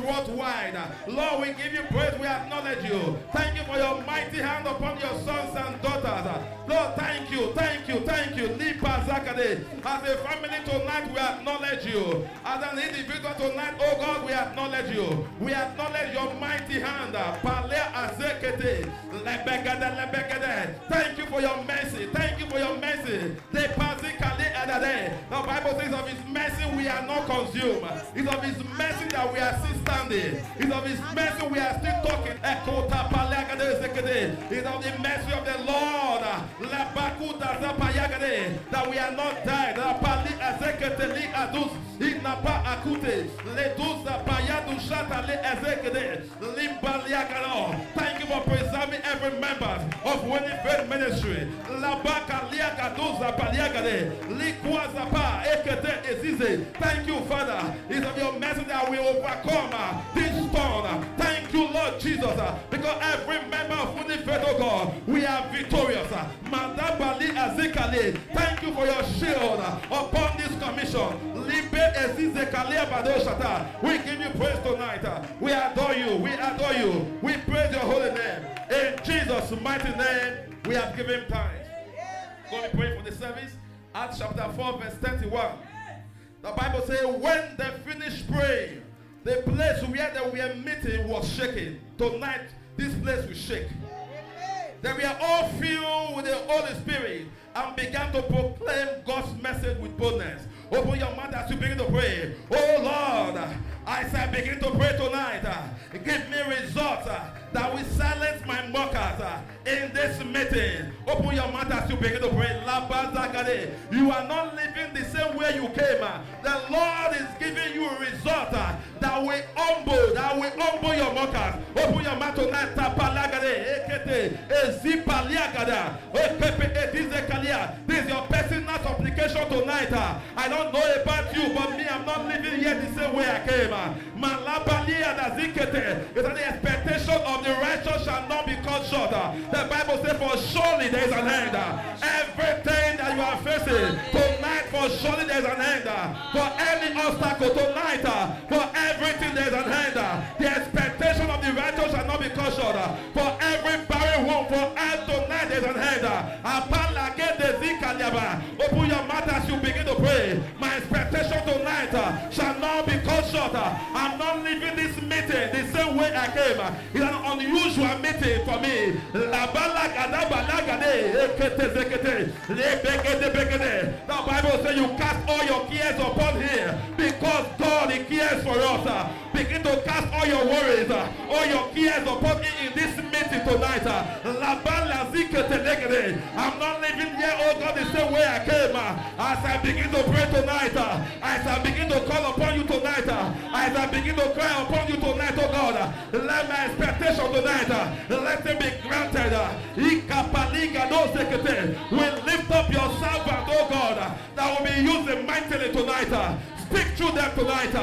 worldwide. Lord, we give you praise. We acknowledge you. Thank you for your mighty hand upon your sons and daughters. Lord, thank you, thank you, thank you. As a family tonight, we acknowledge you. As an individual tonight, oh God, we acknowledge you. We acknowledge your mighty hand. Thank you for your mercy. Thank you for your mercy. The Bible says of his mercy we are not consumed. It's of his mercy that we are still standing. It's of his mercy we are still talking. It's of the mercy of the Lord that we are not died. Thank you for preserving every member of Winifred Ministry. Thank you, Father. It's of your mercy that we overcome this storm. Thank you, Lord Jesus, because every member of Winifred, oh God, we are victorious. Thank you for your shield upon this commission. We give you praise tonight. We adore you. We adore you. We praise your holy name. In Jesus' mighty name, we have given thanks. Go and pray for the service. Acts chapter 4, verse 31. The Bible says, when they finished praying, the place where they were meeting was shaking. Tonight, this place will shake. They were all filled with the Holy Spirit and began to proclaim God's message with boldness. Open your mouth as you begin to pray. Oh Lord, as I begin to pray tonight, give me results that will silence my mockers in this meeting. Open your mouth as you begin to pray. You are not living the same way you came. The Lord is giving you a result that will humble your mockers. Open your mouth tonight. This is your personal supplication tonight. I don't know about you, but me, I'm not living here the same way I came. It's an expectation of the righteous shall not be cut short. The Bible says, for surely there is an end. Everything that you are facing tonight, for surely there is an end. For any obstacle tonight, for everything there is an end. The expectation of the righteous shall not be cut short. For every barren womb, for tonight there is an end. Open your mouth as you begin to pray. My expectation tonight shall not be cut short. I'm not leaving this meeting the same way I came. It's an unusual meeting for me. The Bible says you cast all your cares upon him because God he cares for us. Begin to cast all your worries, all your cares upon him in this meeting tonight. I'm not living here, oh God, the same way I came. As I begin to pray tonight, as I begin to call upon you tonight, as I begin to cry upon you tonight, oh God, let my expectation tonight, let it be granted. We lift up your servant, oh God, that will be used mightily tonight. Speak through them tonight.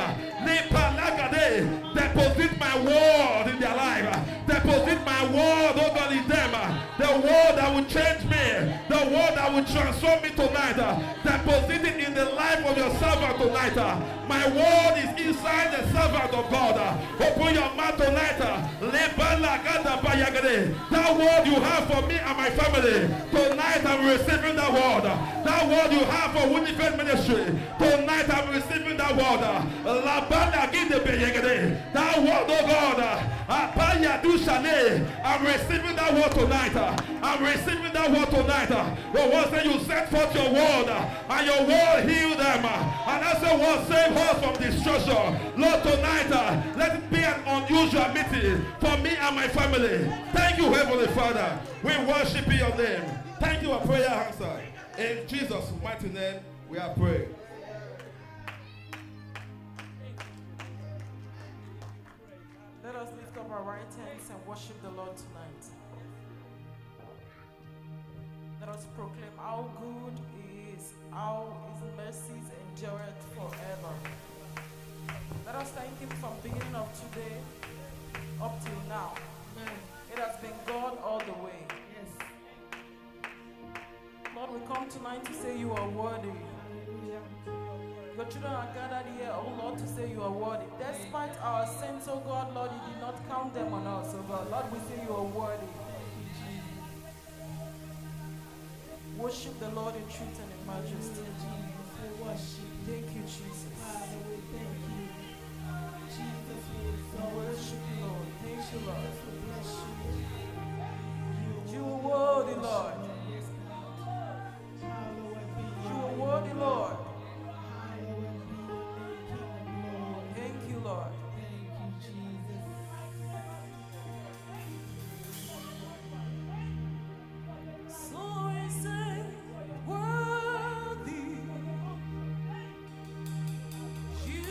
Deposit my word in their life. Deposit my word, oh God, in them. The word that will change me. The word that will transform me tonight. Deposit it in the life of your servant tonight. My word is inside the servant of God. Open your mouth tonight. That word you have for me and my family. Tonight I'm receiving that word. That word you have for Winifred Ministry. Tonight I'm receiving that word. That word, oh God. I'm receiving that word tonight. I'm receiving that word tonight. The word said you sent forth your word and your word healed them. And that's the word save us from destruction. Lord, tonight let it be an unusual meeting for me and my family. Thank you, Heavenly Father. We worship your name. Thank you, our prayer answer. In Jesus' mighty name, we are praying. Let us lift up our right hands and worship the Lord tonight. Let us proclaim how good He is, how His mercies endureth forever. Let us thank Him from the beginning of today up till now. It has been God all the way. Yes. Lord, we come tonight to say you are worthy. Your children are gathered here, oh Lord, to say you are worthy. Despite our sins, oh God, Lord, you did not count them on us, oh God. Lord, we say you are worthy. Worship the Lord in truth and in majesty. Thank you, Jesus. Father, we thank you. Jesus, we exalt Worship you, Lord. Thank you, Lord. we bless you. You are worthy, Lord. Hallowed be You your are name. worthy, Lord. Hallowed be your name, King of glory. Thank you, Lord. Thank you, Jesus. So I say, worthy. You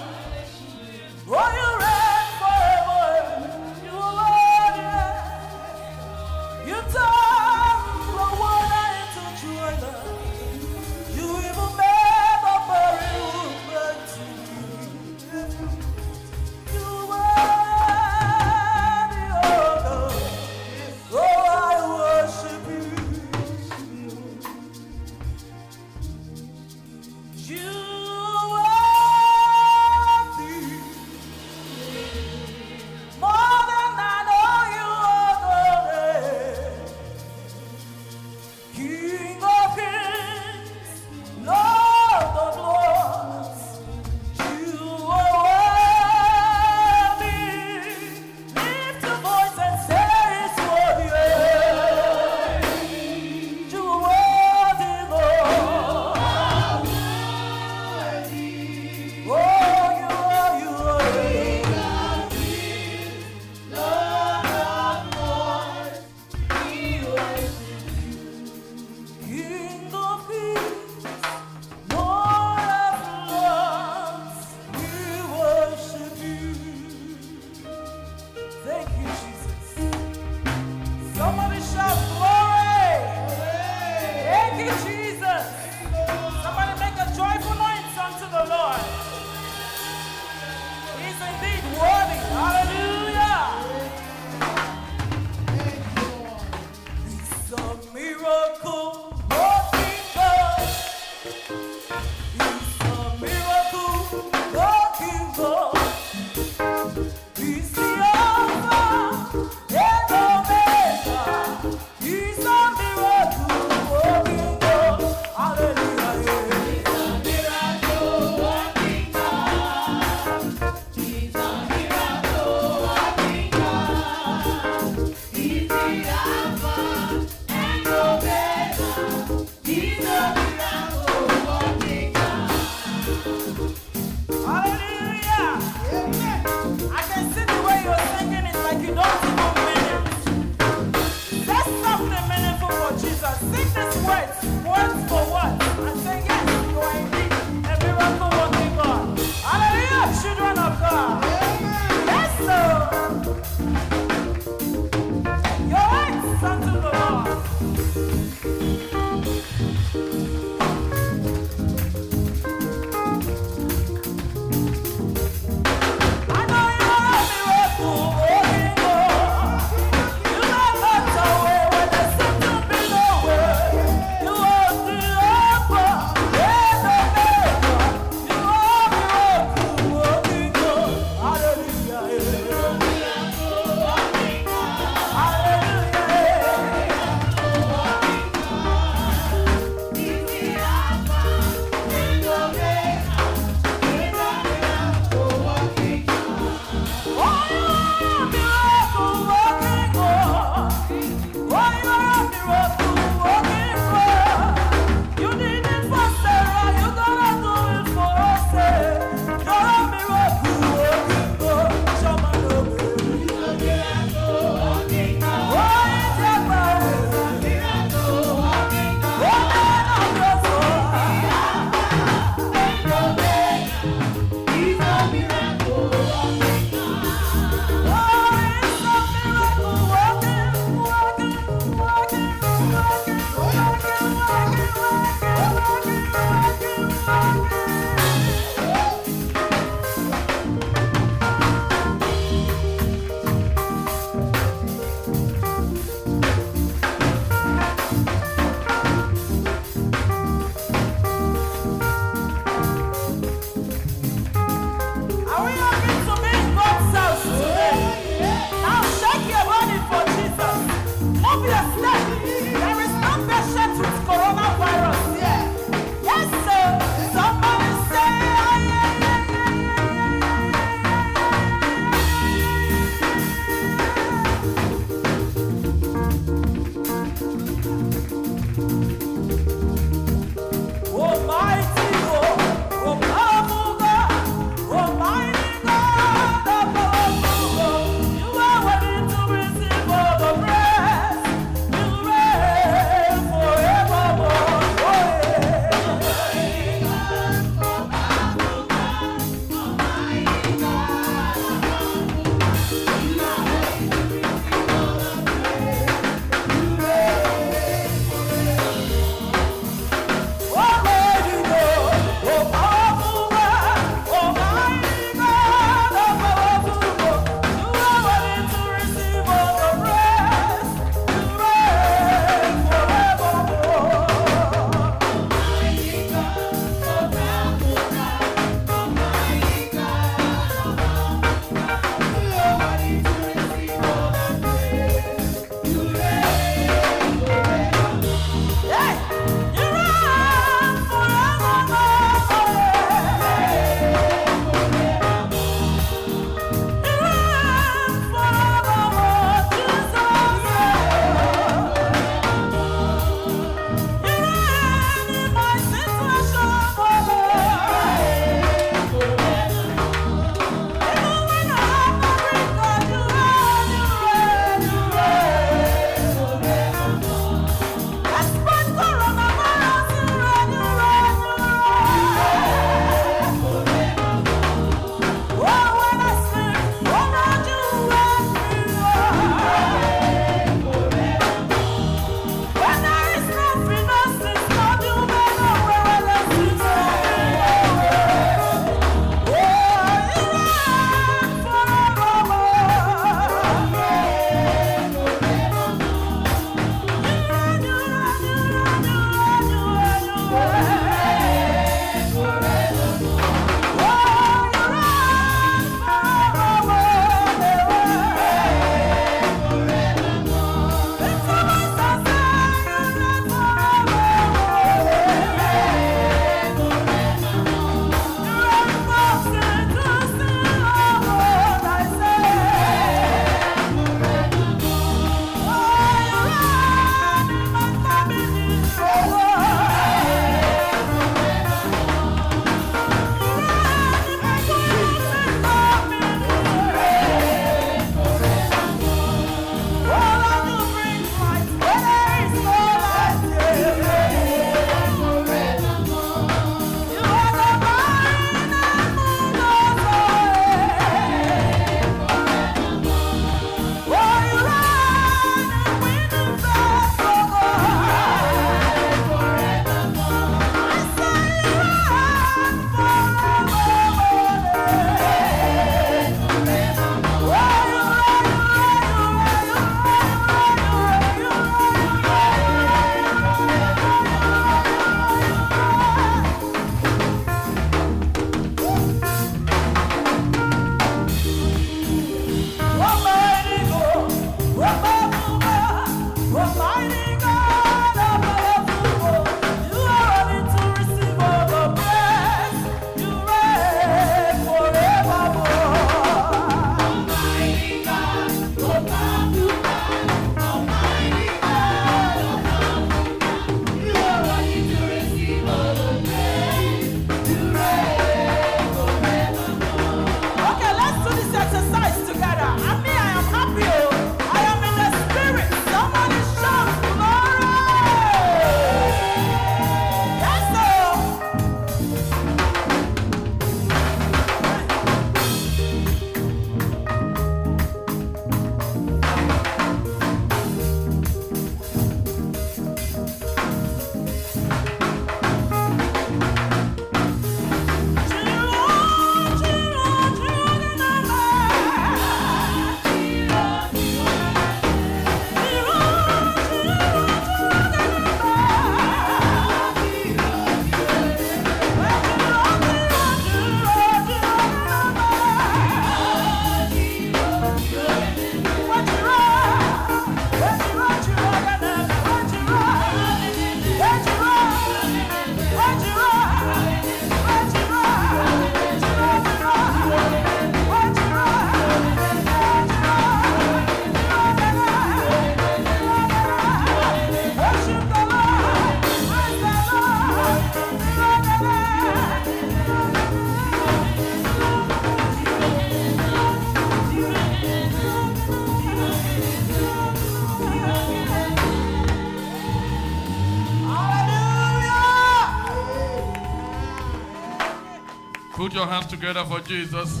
your hands together for Jesus.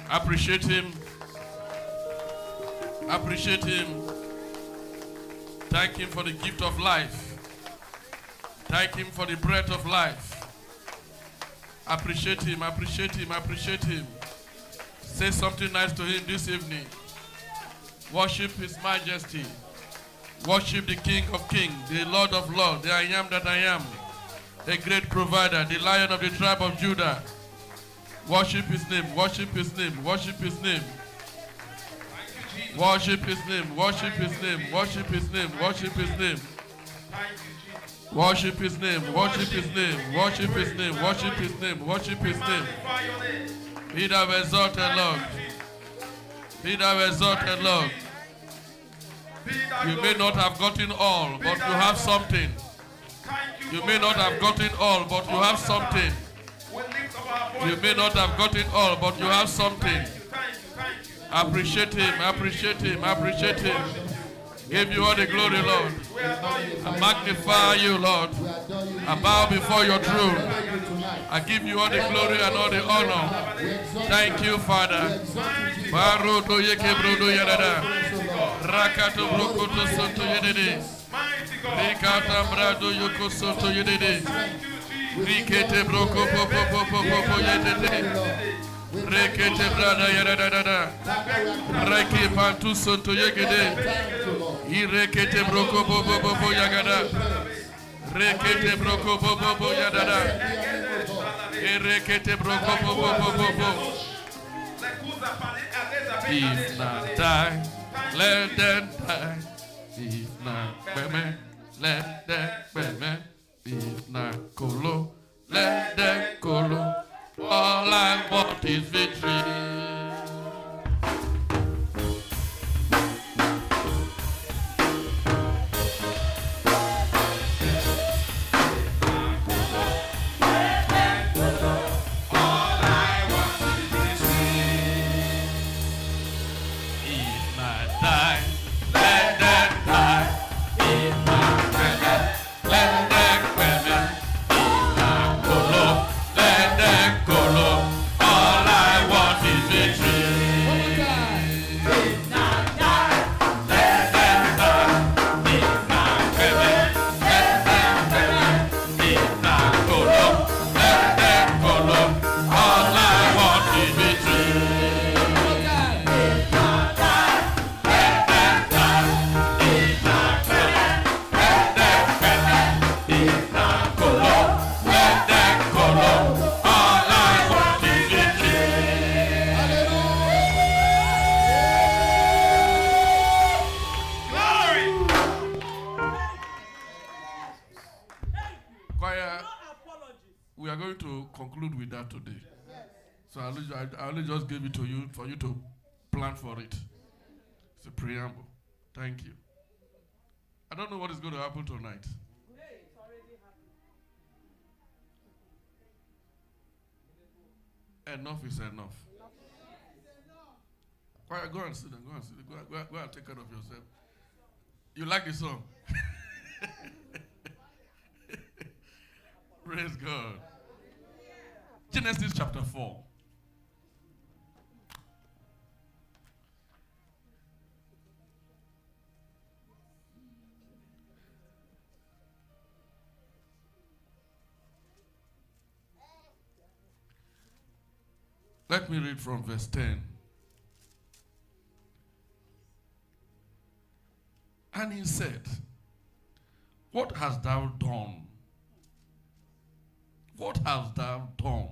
Appreciate him. Appreciate him. Thank him for the gift of life. Thank him for the breath of life. Appreciate him, appreciate him, appreciate him. Say something nice to him this evening. Worship his majesty. Worship the King of Kings, the Lord of Lords, the I am that I am, the great provider, the Lion of the tribe of Judah. Worship his name, worship his name, worship his name. Worship his name, worship his name, worship his name, worship his name. Worship his name, worship his name, worship his name, worship his name, worship his name. Be thou exalted, Lord. Be thou exalted, Lord. You may not have gotten all, but you have something. You may not have gotten all, but you have something. You may not have gotten all, but you have something. Appreciate him, appreciate him, appreciate him. Give you all the glory, Lord. I magnify you, Lord. I bow before your throne. I give you all the glory and all the honor. Thank you, Father. Baroto yeke brodo yadada. Rakato brokoto soto yedede. Rikata brado yoko soto yedede. Rikete broko popo popo popo yedede. Rekete brada yadada. Reki pantu soto yegede. Irekete broko popo popo yagada. Rekete broko popo popo yadada. Irekete broko popo popo popo. If not die, let them die. If not women, let them women. If not colo, let them colo. All I want is victory. Today. So I only just gave it to you for you to plan for it. It's a preamble. Thank you. I don't know what is going to happen tonight. Enough is enough. Quiet, go and sit down. Go and sit down. Go and take care of yourself. You like the song? Praise God. Genesis chapter 4. Let me read from verse 10. And he said, "What hast thou done? What hast thou done?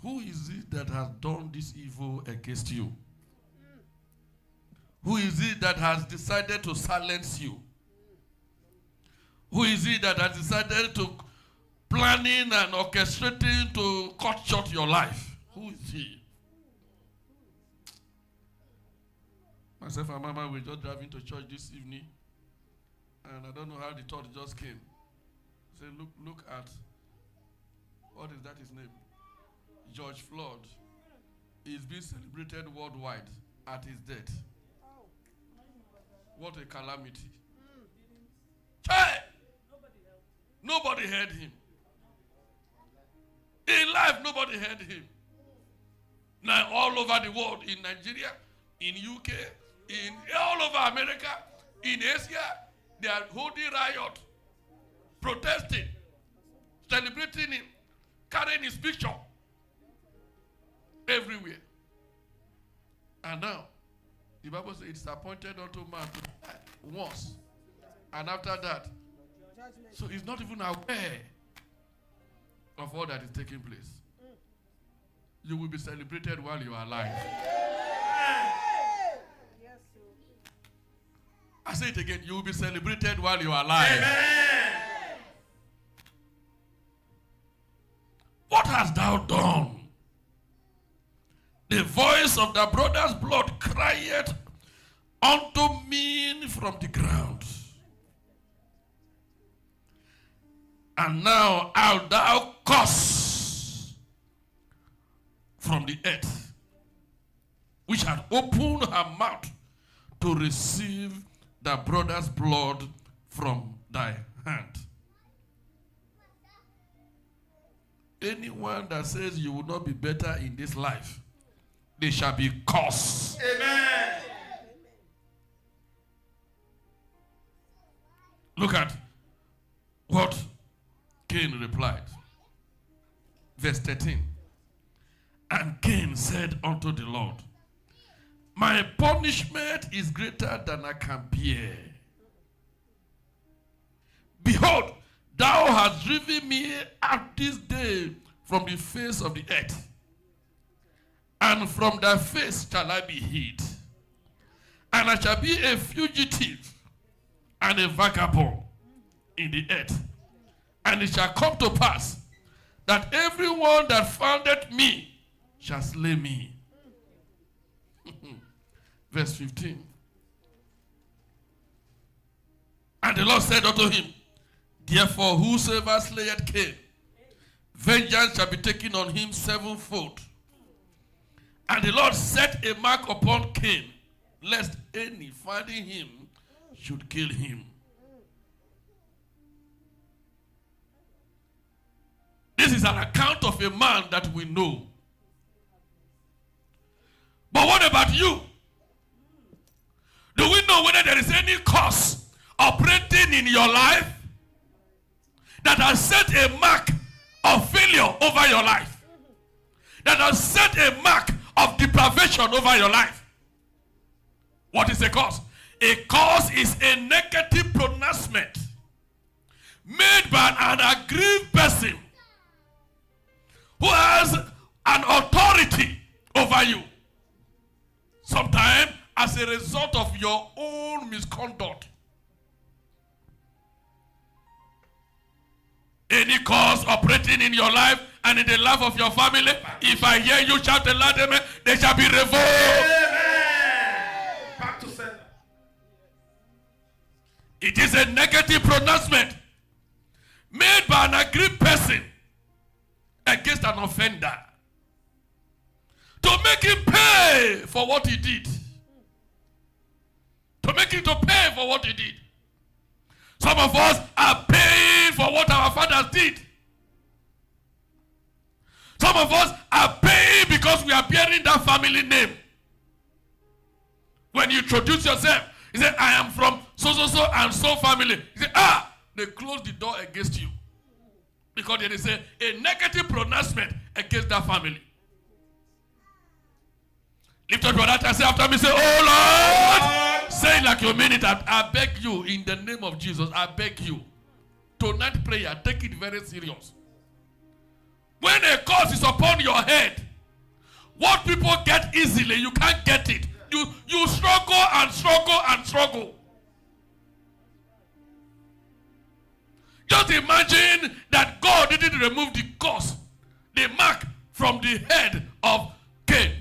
Who is it that has done this evil against you? Who is it that has decided to silence you? Who is it that has decided to planning and orchestrating to cut short your life? Who is he?" Myself and Mama were just driving to church this evening, and I don't know how the thought just came. Say, look at, what is that his name? George Floyd is being celebrated worldwide at his death. What a calamity. Hey! Nobody heard him. In life, nobody heard him. Now, all over the world, in Nigeria, in UK, in all over America, in Asia, they are holding riot, protesting, celebrating him, carrying his picture everywhere. And now, the Bible says it's appointed unto man to die once. And after that, so he's not even aware of all that is taking place. You will be celebrated while you are alive. I say it again. You will be celebrated while you are alive. Amen. What hast thou done? The voice of the brother's blood crieth unto me from the ground. And now art thou cursed from the earth, which had opened her mouth to receive the brother's blood from thy hand. Anyone that says you will not be better in this life, they shall be cursed. Amen. Look at what Cain replied. Verse 13. And Cain said unto the Lord, my punishment is greater than I can bear. Behold, thou hast driven me out this day from the face of the earth, and from thy face shall I be hid. And I shall be a fugitive and a vagabond in the earth. And it shall come to pass that everyone that founded me shall slay me. Verse 15. And the Lord said unto him, therefore whosoever slayeth Cain, vengeance shall be taken on him sevenfold. And the Lord set a mark upon Cain, lest any finding him should kill him. This is an account of a man that we know. But what about you? Do we know whether there is any cause operating in your life that has set a mark of failure over your life? That has set a mark of deprivation over your life? What is a cause? A cause is a negative pronouncement made by an aggrieved person who has an authority over you. Sometimes as a result of your own misconduct. Any cause operating in your life and in the life of your family, if I hear you shout a loud amen, they shall be revoked. Amen. Back to sender. It is a negative pronouncement made by an aggrieved person against an offender to make him pay for what he did. To make him to pay for what he did. Some of us are paying for what our fathers did. Some of us are paying because we are bearing that family name. When you introduce yourself, you say, I am from so and so family. You say, they close the door against you. Because there is a negative pronouncement against that family. Lift up your right and say after me, say, oh Lord. Say it like you mean it. I beg you in the name of Jesus. I beg you. Tonight prayer, take it very serious. When a curse is upon your head, what people get easily, you can't get it. You struggle and struggle and struggle. Just imagine that God didn't remove the curse, the mark from the head of Cain.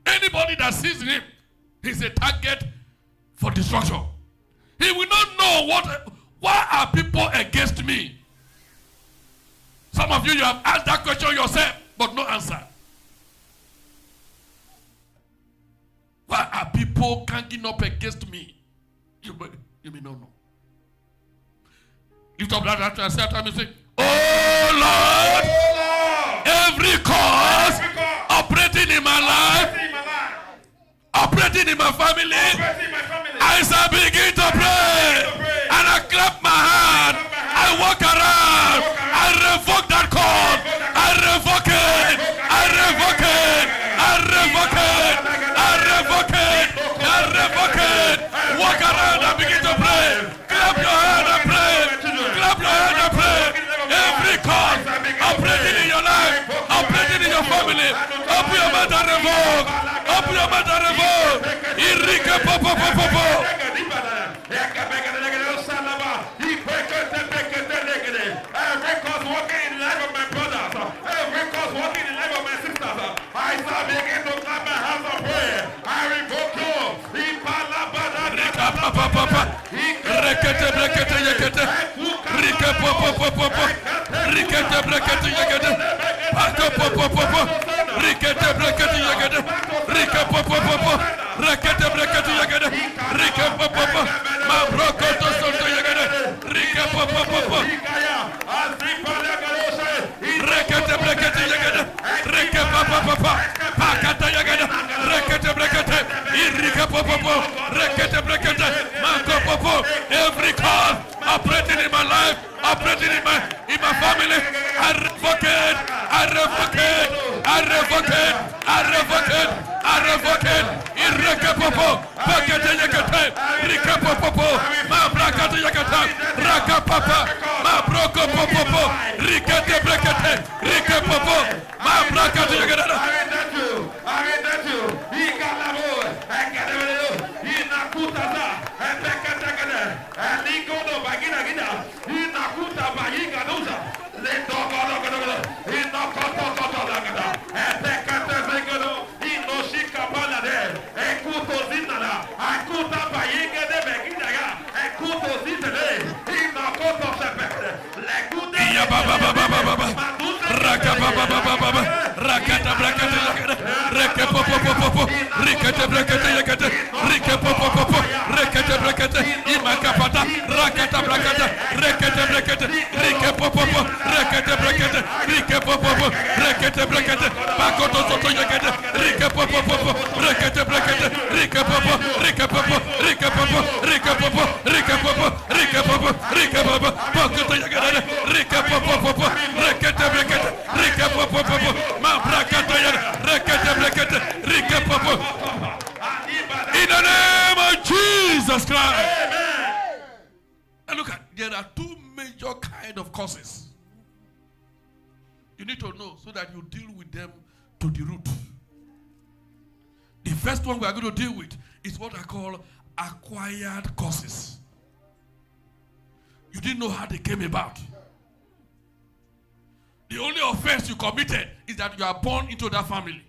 Anybody that sees him, he's a target for destruction. He will not know why are people against me. Some of you have asked that question yourself, but no answer. Why are people ganging up against me? You may not know. Lift up that hand and say after me, say, Oh Lord, every cause operating in my life, operating in my family, I shall begin to pray. And I clap my hand. I walk around. I revoke that cause. I revoke it. I revoke it. I revoke it. I revoke it. I revoke it. Walk around and begin to pray. Clap your hand and pray. Clap your hand and pray. Every cause operating in your life, operating in your family, open your mouth and revoke. Open your mouth and revoke. Irike popo popo popo. Every cause working in the life of my brothers, every cause working in the life of my sisters, I shall begin to clap my hands of prayer. I revoke you. Rekete brekete yekete. Rike popo popo popo. Rikete brekete yekete. Pako popo popo. Rikete brekete yekete. Rike popo popo. Rekete brekete yekete. Rike popo popo. Ma broko to sonto yekete. Rike popo popo. Rekete brekete yekete. Rike popo popo. Pakata yekete. Rekete brekete. Irike popo popo. Rekete brekete. Manko popo. Every cause operating in my life, operating in my family, I revoke it. I revoke it. I revoke it. I revoke it. I revoke it. Irike popo. Pakete yekete. Rike popo. Ma brakate yekete. Raka papa. Ma broko popo. Rikete brekete. Rike popo. Ma brakate yekete. Rakata brakata yakata. Reke popo popo. Rikete brakata yakata. Rike popo popo. Rekete brakata. Imakapata. Rakata brakata. Rekete brakata. Rike popo popo. Rekete brakata. Rike popo popo. Rekete brakata. Pakoto soto yakata. Rike popo popo. Rekete brakata. Rike popo. Rike popo. Rike popo. Rike popo. Rike popo. Rike popo. Rike popo. Pakoto yakata. Rike popo popo. Rekete brakata. Rike popo popo. Ma brakata yakata. Rekete brakata. Rike popo. In the name of Jesus Christ. Amen. And look at, there are two major kind of causes. You need to know so that you deal with them to the root. The first one we are going to deal with is what I call acquired causes. You didn't know how they came about. The only offense you committed is that you are born into that family.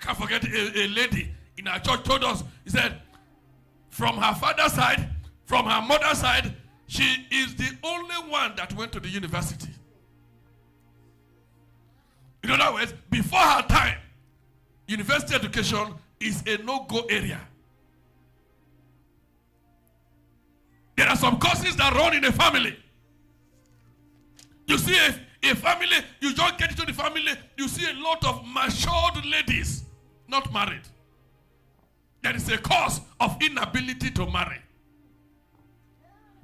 I can't forget a lady in our church told us, he said, from her father's side, from her mother's side, she is the only one that went to the university. In other words, before her time, university education is a no-go area. There are some courses that run in a family. You see a family, you just get into the family, you see a lot of matured ladies not married. There is a cause of inability to marry.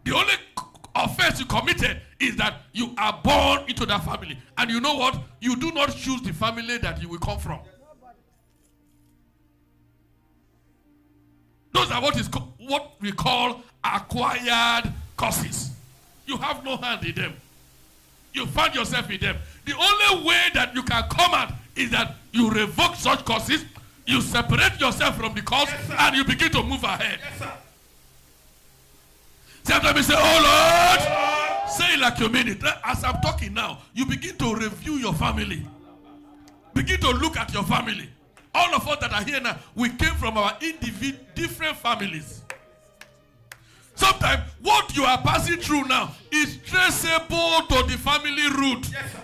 The only offense you committed is that you are born into that family. And you know what? You do not choose the family that you will come from. Those are what we call acquired causes. You have no hand in them. You find yourself in them. The only way that you can come out is that you revoke such causes, you separate yourself from the cause, yes, and you begin to move ahead. Yes, sometimes you say, oh Lord, oh, say it like you mean it. As I'm talking now, you begin to review your family. Begin to look at your family. All of us that are here now, we came from our different families. Sometimes what you are passing through now is traceable to the family root. Yes, sir.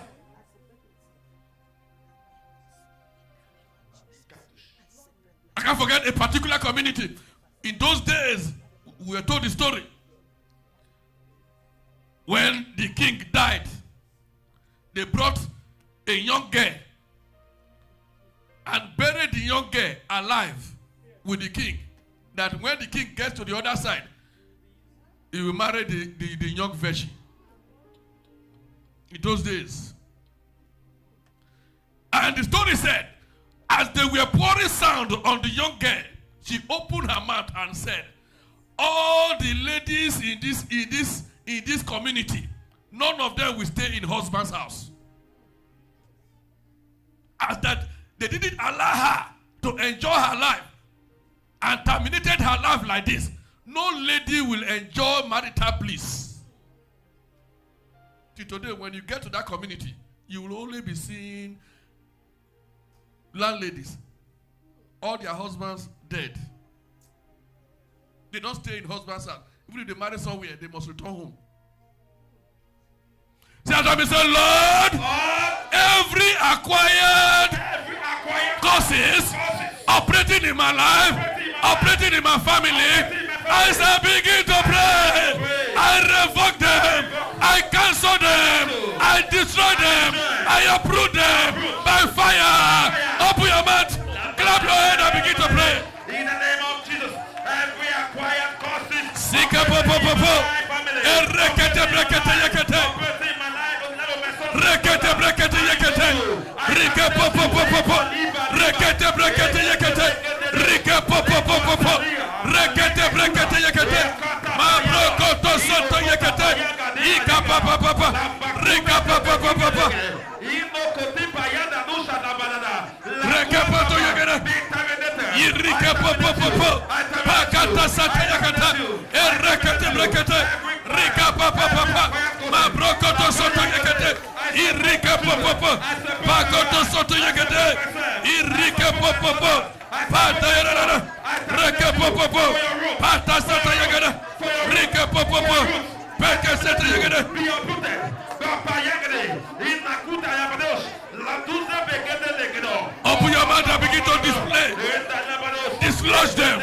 I can't forget a particular community. In those days, we were told the story. when the king died, they brought a young girl and buried the young girl alive with the king. That when the king gets to the other side, he will marry the young virgin. In those days. And the story said, as they were pouring sound on the young girl, she opened her mouth and said, all the ladies in this community, none of them will stay in husband's house. As that they didn't allow her to enjoy her life and terminated her life like this, no lady will enjoy marital bliss. Till today, when you get to that community, you will only be seeing landladies, all their husbands dead. They don't stay in husband's house. Even if they marry somewhere, they must return home. Say after me, say, Lord, every acquired causes operating in my life, operating in my family, as I begin to pray, I revoke them, I cancel them, I destroy them, I uproot them by fire. Open your mouth, clap your hand and begin to pray. In the name of Jesus, every acquired causes Sika popo popo, rekete brekete yekete, rekete brekete yekete, rike popo popo, rekete brekete yekete, rike popo popo, rekete brekete yekete, ma broko to soto yekete, ika papa papa, rika papa papa, rike popo yekete, irike popo popo, pakata sata yekete, rekete brekete, rika papa papa, ma broko to soto yekete, irike popo, pakoto soto yekete, irike popo. Pata yara, reke popo, pata sata yagada, reke popo, peke sata yagada. Open your mouth and begin to display, dislodge them,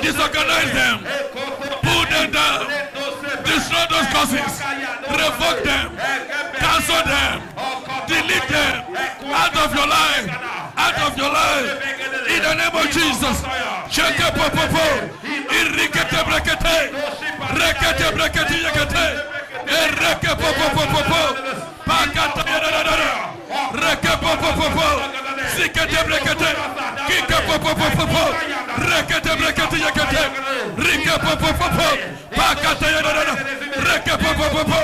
disorganize them, pull them down, destroy those causes, revoke them, cancel them, delete them out of your life. Out of your life, in the name of Jesus. Shake popo, irrigate brekete, rekete brekete yekete, reke popo, pakata yada, reke popo, sikete brekete, kike popo, rekete brekete yekete, rike popo, pakata yada, reke popo,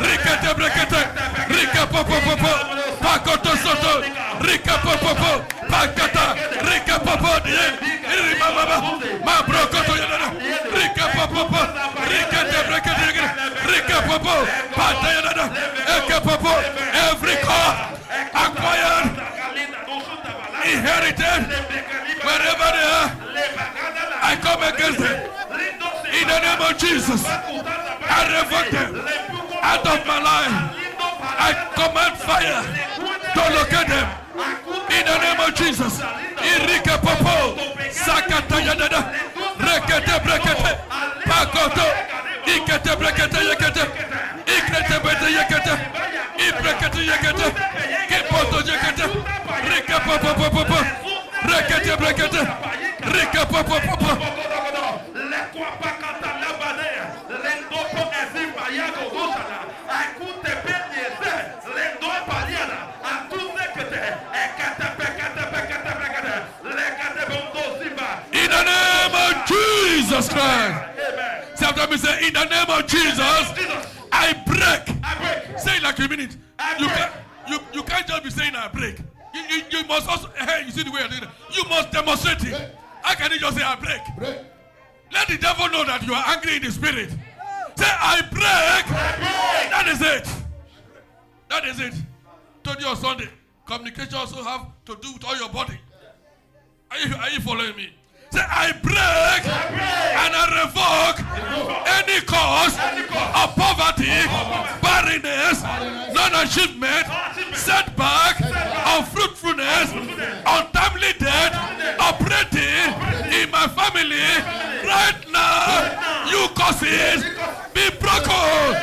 rikete brekete, rike popo, pakoto soto. Rika popo, pakata, rika popo, ma brokoto yada, rika popo, rika debrekete, rika popo, pata yada, eke popo, every car acquired, inherited, wherever they are, I come against them. In the name of Jesus, I revoke them out of my life. I command fire to locate them. In the name of Jesus, Irike popo, sakata yadada, rekete brekete, pakoto, ikete brekete yekete, ikete bete yekete, ibrekete yekete, kipoto yekete, rike popo, rekete brekete, rike popo. In the name of Jesus Christ. Say after me, say, in the name of Jesus, I break. Say it like a minute. You can't just be saying I break. You must also, hey, you see the way I did it. You must demonstrate it. How can you just say I break? Let the devil know that you are angry in the spirit. Say I break. That is it. That is it. Today on Sunday, communication also have to do with all your body. Are you following me? Say I break and I revoke any cause of poverty, barrenness, non-achievement, setback, unfruitfulness, untimely death, operating in my family. Right now, you causes be broken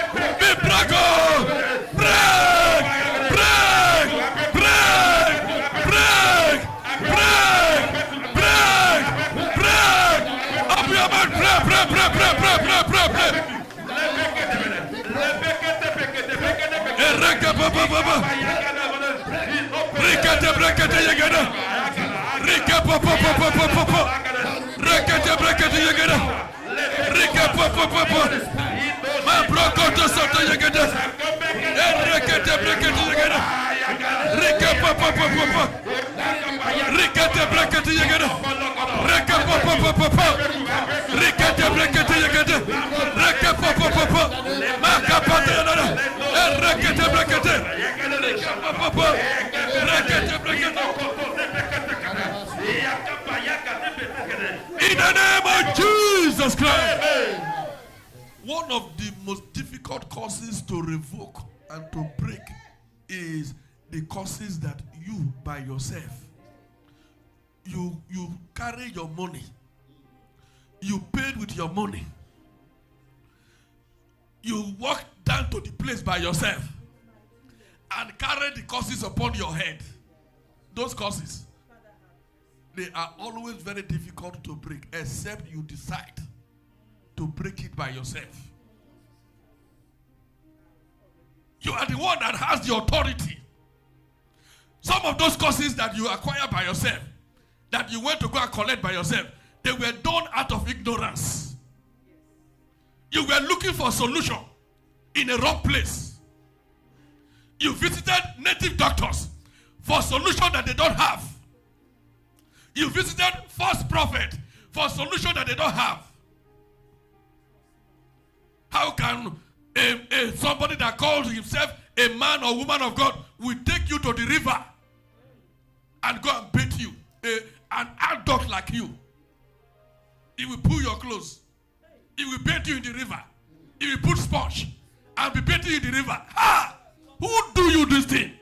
Rikete brekete yegede. Rike popo popo popo. Rekete brekete yegede. Rike popo popo. Ma broko to soto yegede. Rekete brekete yegede. Rike popo popo. Rikete brekete yegede. Rike popo popo. Rikete brekete yegede. Rike popo popo. Ma kapate yegede. Rekete brekete. Rike popo. Rekete brekete. In the name of Jesus Christ. One of the most difficult causes to revoke and to break is the causes that you by yourself, you carry your money, you paid with your money, you walk down to the place by yourself and carry the causes upon your head. Those causes, they are always very difficult to break, except you decide to break it by yourself. You are the one that has the authority. Some of those causes that you acquire by yourself, that you went to go and collect by yourself, they were done out of ignorance. You were looking for a solution in a wrong place. You visited native doctors for a solution that they don't have. You visited false prophet for a solution that they don't have. How can somebody that calls himself a man or woman of God will take you to the river and go and bathe you? An adult like you. He will pull your clothes. He will bathe you in the river. He will put sponge and be bathing you in the river. Ah! Who do you this thing?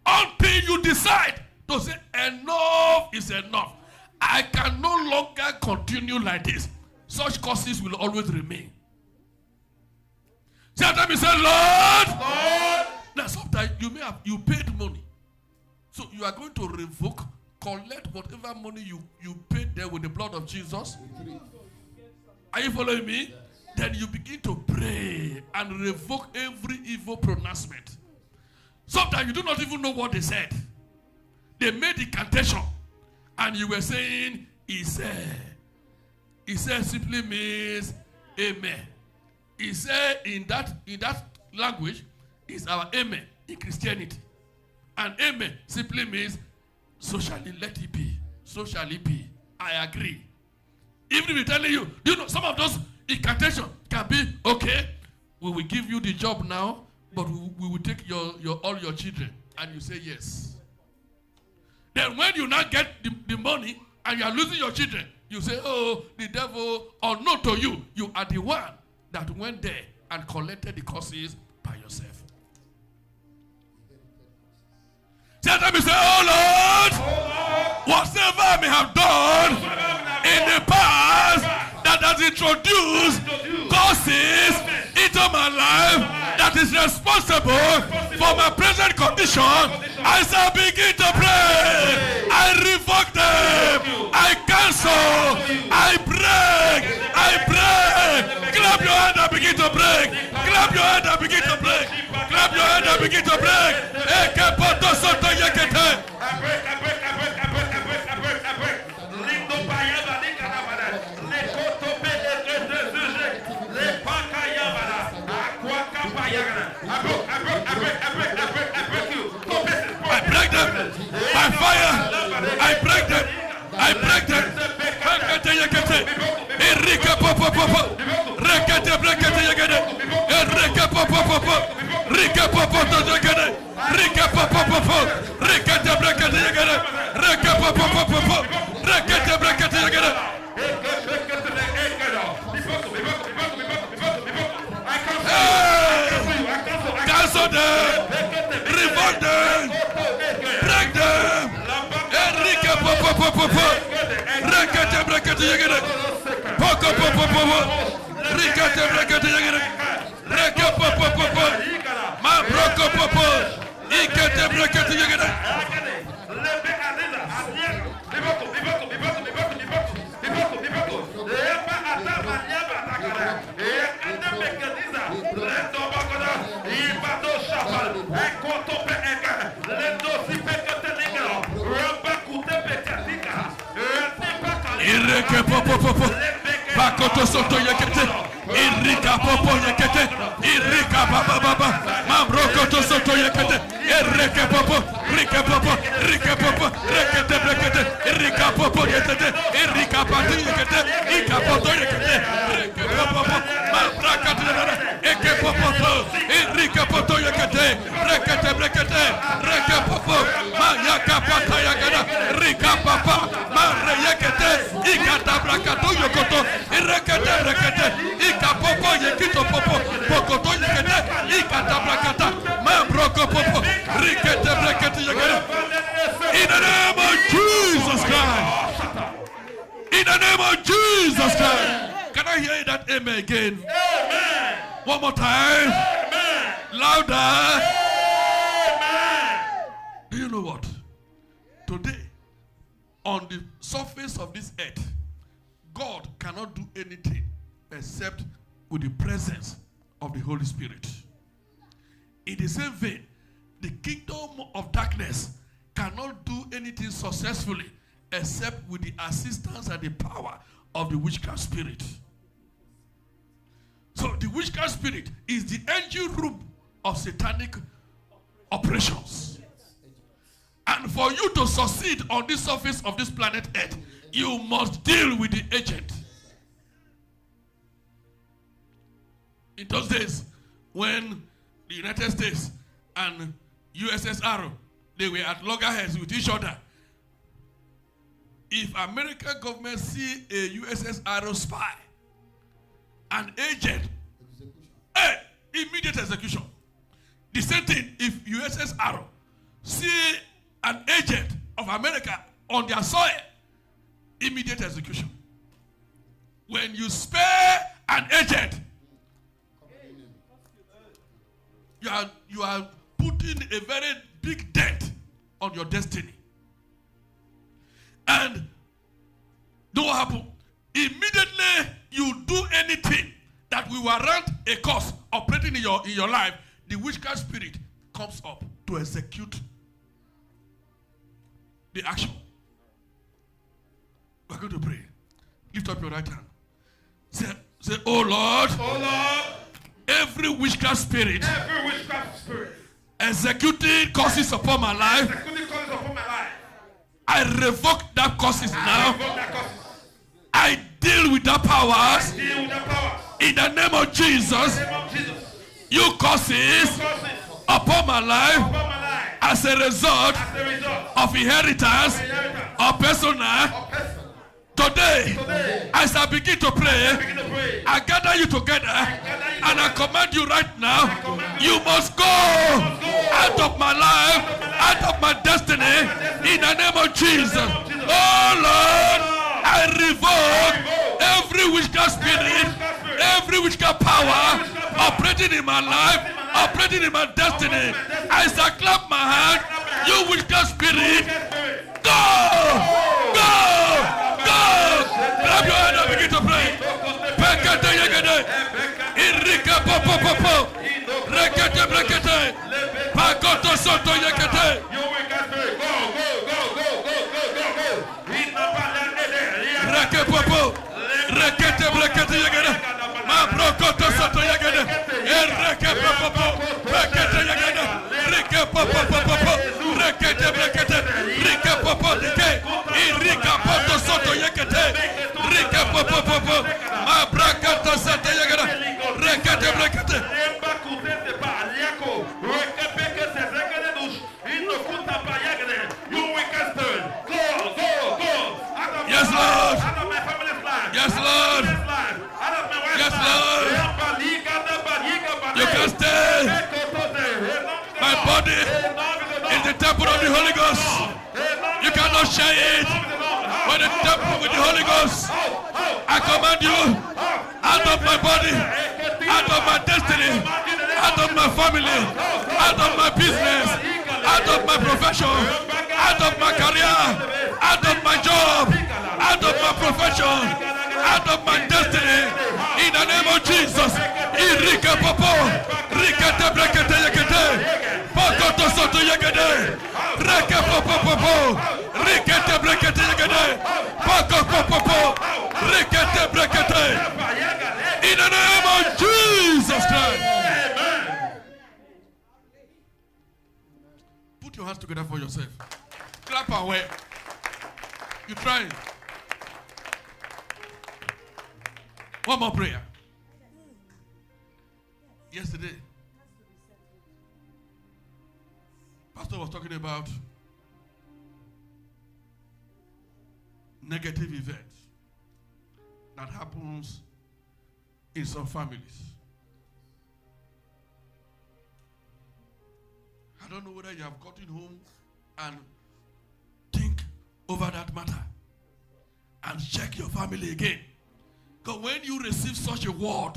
Until you decide to say enough is enough. I can no longer continue like this. Such causes will always remain. Sometimes you say, Lord. Now sometimes you paid money. So you are going to revoke, collect whatever money you paid there with the blood of Jesus. Are you following me? Then you begin to pray and revoke every evil pronouncement. Sometimes you do not even know what they said. They made incantation and you were saying, he said. He said simply means amen. He said in that language is our amen in Christianity. And amen simply means so shall it let it be. So shall it be. I agree. Even if we're telling you, do you know some of those incantations can be, okay, we will give you the job now, but we will take all your children. And you say yes. Then when you now get the money and you are losing your children, you say, oh, the devil, unknown to you, you are the one that went there and collected the causes by yourself. Sometimes you say, oh Lord, whatever I may have done in the past that has introduced causes into my life that is responsible for my present condition, I shall begin to pray. I revoke them. I cancel. I break. I break. Clap your hand and begin to break. Clap your hand and begin to break. Clap your hand and begin to break. I break. I break them by fire. I break them. I break them. Enrique popo popo. Rekete brekete yegede. Enrique popo popo. Rike popo to yegede. Rike popo popo. Rekete brekete yegede. Rike popo popo. Rekete brekete yegede. Cancel them. Revolt them. Break them. Enrique popo popo. Rekete brekete yegede. Poco popo popo. Rekete brekete yegede. Reke popo popo. Ma broko popo. Ikete brekete yegede. Ireke popo popo. Pakoto soto yekete. Irika popo yekete. Irika baba baba. Mambrokoto soto yekete. Ireke popo. Rike popo. Rike popo. Rekete brekete. Irika popo yekete. Irika pati yekete. Ika poto yekete. Rike popo. Mambrakati yekete. Eke popo. Irika poto yekete. Rekete brekete. Reke popo. Mayaka pata yekete. Rika papa. Mare yekete. Ika tabrakato yokoto. Irekete brekete. Ika popo yekito popo. Pokoto yekete. Ika tabrakata. Mambroko popo. Rikete brekete yekete. In the name of Jesus Christ. In the name of Jesus Christ. Can I hear that amen again? Amen. One more time. Amen. Louder. Amen. Do you know what? Today, on the surface of this earth, God cannot do anything except with the presence of the Holy Spirit. In the same vein, the kingdom of darkness cannot do anything successfully except with the assistance and the power of the witchcraft spirit. So the witchcraft spirit is the engine room of satanic operations. And for you to succeed on the surface of this planet Earth, you must deal with the agent. In those days, when the United States and USSR, they were at loggerheads with each other. If American government see a USSR spy, an agent, immediate execution. The same thing if USSR see an agent of America on their soil, immediate execution. When you spare an agent, you are putting a very big dent on your destiny. And know what happened? Immediately you do anything that will warrant a cause operating in your life, the witchcraft spirit comes up to execute the action. We're going to pray. Lift up your right hand. Say, oh Lord, every witchcraft spirit, executing causes upon my life, I revoke that causes now. I deal with that powers. In the name of Jesus, you causes upon my life as a result of inheritance or personal. Today, as I begin to pray, I gather you together and I command you right now, you must go out of my life, out of my destiny, in the name of Jesus. Oh Lord, I revoke every witchcraft spirit, every witchcraft power operating in my life, operating in my destiny. As I clap my hand, you witchcraft spirit, go! Grab your hand and begin to pray. Pekete yegede. Irika popo popo. Rekete brekete. Pakoto soto yegede. Reke popo. Rekete brekete yegede. Ma brokoto soto yegede. Ireke popo. Rekete yegede. Rike popo popo. Rekete brekete. Rike popo dike. Irika poto soto yegede. Rike popo popo. Ma brakata soto yegede. Rekete brekete. Yes, Lord. Yes, Lord. Yes, Lord. You can stay. My body is the temple of the Holy Ghost. You cannot share it with the temple with the Holy Ghost. I command you out of my body, out of my destiny, out of my family, out of my business, out of my profession, out of my career, out of my job, out of my profession, out of my destiny. In the name of Jesus. popo. Rikete brekete yegede. Poko popo. Rikete brekete. In the name of Jesus Christ. Amen. Put your hands together for yourself. Clap away. You try it. One more prayer. Yesterday, Pastor was talking about negative events that happens in some families. I don't know whether you have gotten home and think over that matter and check your family again. Because when you receive such a word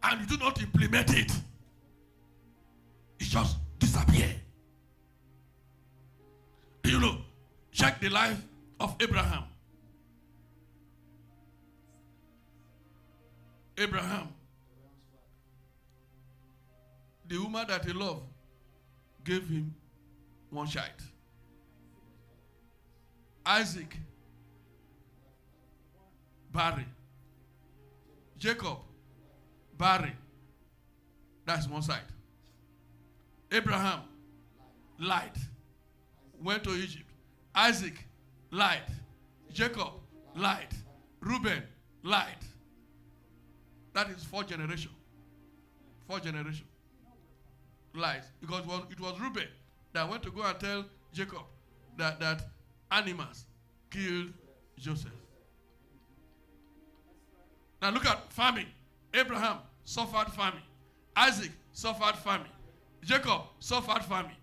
and you do not implement it, it just disappears. You know, check the life of Abraham. Abraham, the woman that he loved, gave him one child. Isaac, barren. Jacob, barren. That's one side. Abraham, lied. Went to Egypt. Isaac, lied. Jacob, lied. Reuben, lied. That is 4 generations. 4 generations. Lies. Because it was Reuben that went to go and tell Jacob that animals killed Joseph. Now look at famine. Abraham suffered famine. Isaac suffered famine. Jacob suffered famine.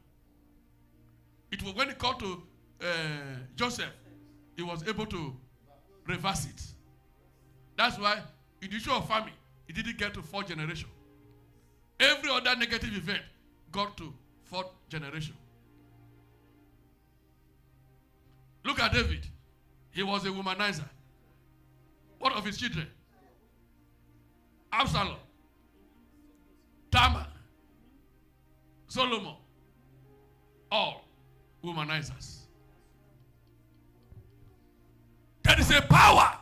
It was when it called to Joseph, he was able to reverse it. That's why in the issue of famine, it didn't get to 4th generation. Every other negative event got to 4th generation. Look at David. He was a womanizer. What of his children? Absalom, Tamar, Solomon, all womanizers. There is a power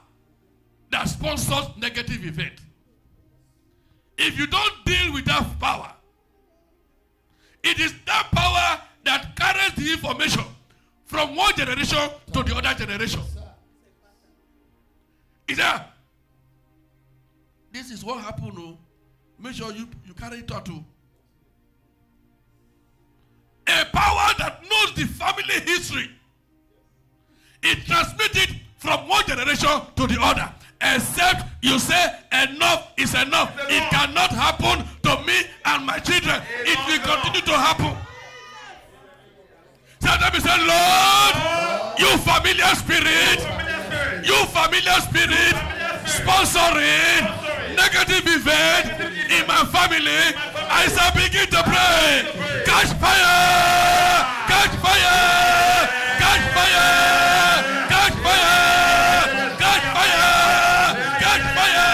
that sponsors negative event. If you don't deal with that power, it is that power that carries the information from one generation to the other generation. Is that? This is what happened. Oh. Make sure you carry it out too. A power that knows the family history. It transmitted from one generation to the other. Except you say enough is enough. It cannot happen to me and my children. It will continue to happen. Sometimes say, Lord, you familiar spirit, sponsoring negative event in my family, I shall begin to pray. Catch fire! Catch fire! Catch fire! Catch fire! Catch fire! Catch fire!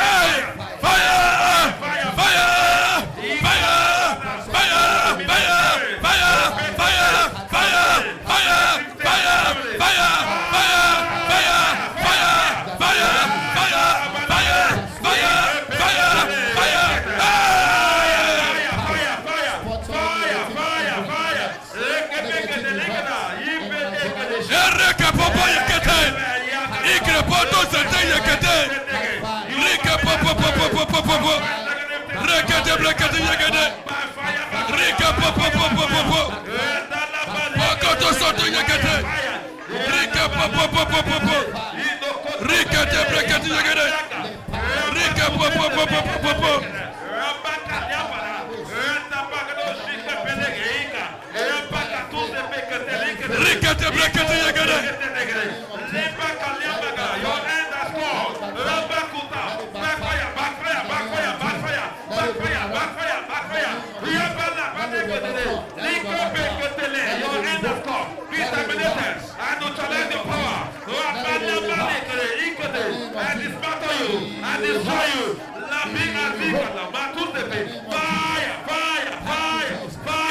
Hey! Fire! Fire! Fire! Fire! Fire! Fire! Fire! Fire! Fire!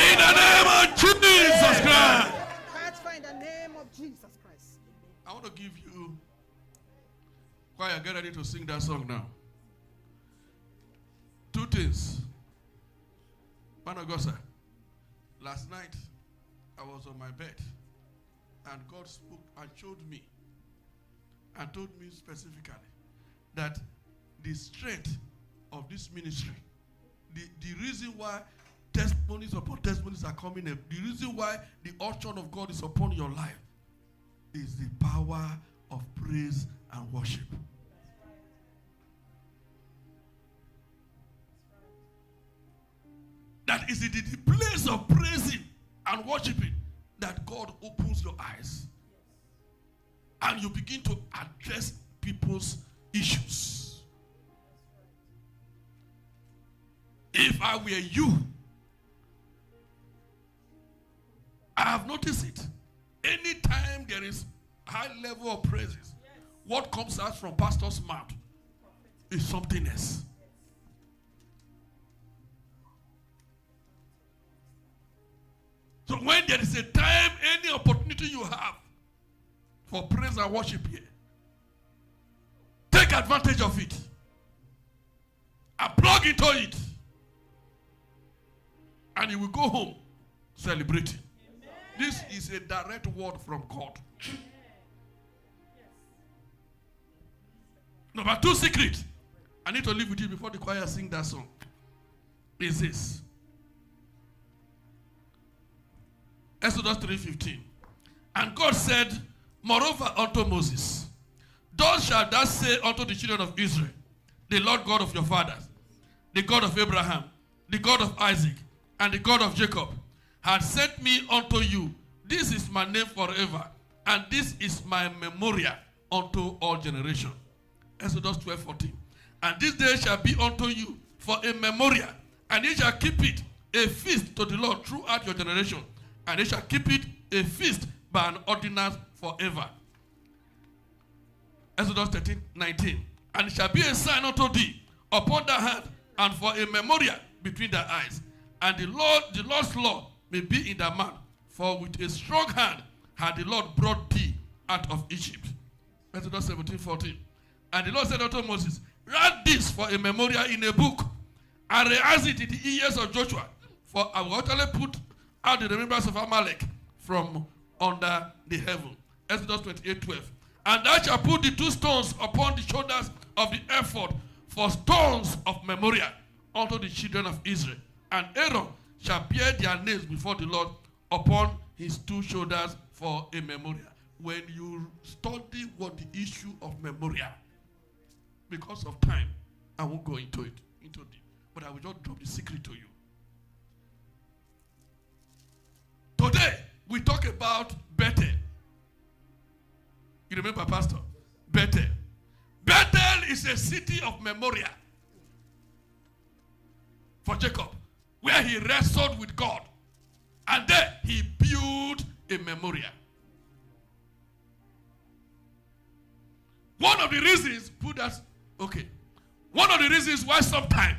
In the name of Jesus Christ. I want to give you, choir, get ready to sing that song now. Two things. Man of God, sir. Last night, I was on my bed, and God spoke and showed me, and told me specifically that the strength of this ministry, the reason why testimonies upon testimonies are coming up, the reason why the unction of God is upon your life is the power of praise and worship. That is it, the place of praising and worshiping that God opens your eyes and you begin to address people's issues. If I were you, I have noticed it. Anytime there is high level of praises, what comes out from pastor's mouth is something else. So when there is a time, any opportunity you have for praise and worship here, take advantage of it and plug into it, and you will go home celebrating. Amen. This is a direct word from God. Yes. Number 2 secret, I need to leave with you before the choir sing that song, is this. Exodus 3:15. And God said, moreover unto Moses, thus shalt thou say unto the children of Israel, the Lord God of your fathers, the God of Abraham, the God of Isaac, and the God of Jacob, hath sent me unto you. This is my name forever, and this is my memorial unto all generations. Exodus 12:14. And this day shall be unto you for a memorial, and ye shall keep it a feast to the Lord throughout your generation. And they shall keep it a feast by an ordinance forever. Exodus 13:19. And it shall be a sign unto thee upon thy hand, and for a memorial between thy eyes. And the Lord's law may be in thy mouth. For with a strong hand had the Lord brought thee out of Egypt. Exodus 17:14. And the Lord said unto Moses, write this for a memorial in a book, and rehearse it in the ears of Joshua. For I will utterly put out the remembrance of Amalek from under the heaven. Exodus 28:12. And thou shalt put the 2 stones upon the shoulders of the ephod for stones of memorial unto the children of Israel. And Aaron shall bear their names before the Lord upon his 2 shoulders for a memorial. When you study what the issue of memorial, because of time, I won't go into it, but I will just drop the secret to you. Today, we talk about Bethel. You remember, Pastor? Bethel. Bethel is a city of memorial for Jacob, where he wrestled with God. And then he built a memorial. One of the reasons, one of the reasons why sometimes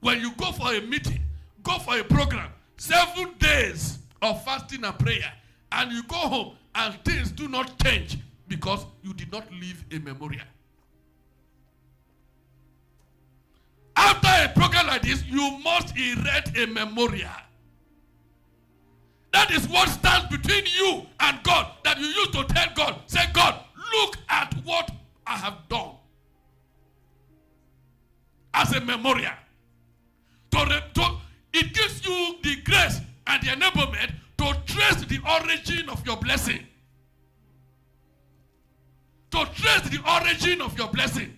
when you go for a meeting, go for a program, 7 days of fasting and prayer, and you go home and things do not change because you did not leave a memorial. After a program like this, you must erect a memorial. That is what stands between you and God, that you used to tell God, say, God, look at what I have done as a memorial. It gives you the grace and the enablement to trace the origin of your blessing. To trace the origin of your blessing.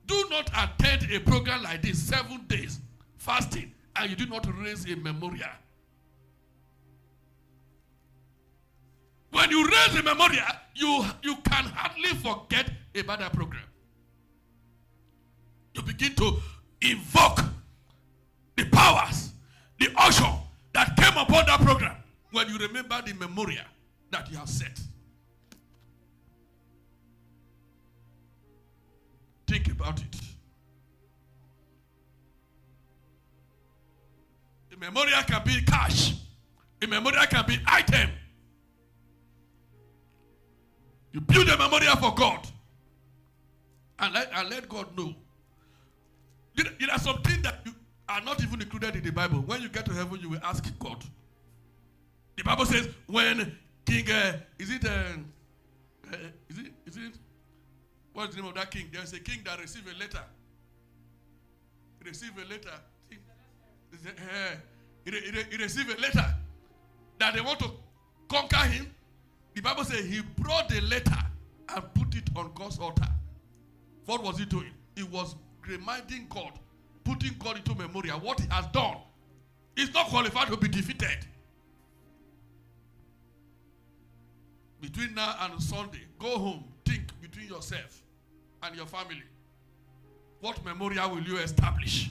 Do not attend a program like this, 7 days fasting, and you do not raise a memorial. When you raise a memorial, you can hardly forget about that program. You begin to invoke the powers, the unction that came upon that program when you remember the memorial that you have set. Think about it. A memorial can be cash. A memorial can be item. You build a memorial for God. And let God know. There are some things that you are not even included in the Bible. When you get to heaven, you will ask God. The Bible says when King, what's the name of that king? There's a king that received a letter. He received a letter. He received a letter that they want to conquer him. The Bible says he brought the letter and put it on God's altar. What was he doing? He was reminding God, putting God into memorial, what he has done. He's not qualified to be defeated. Between now and Sunday, go home, think between yourself and your family. What memorial will you establish?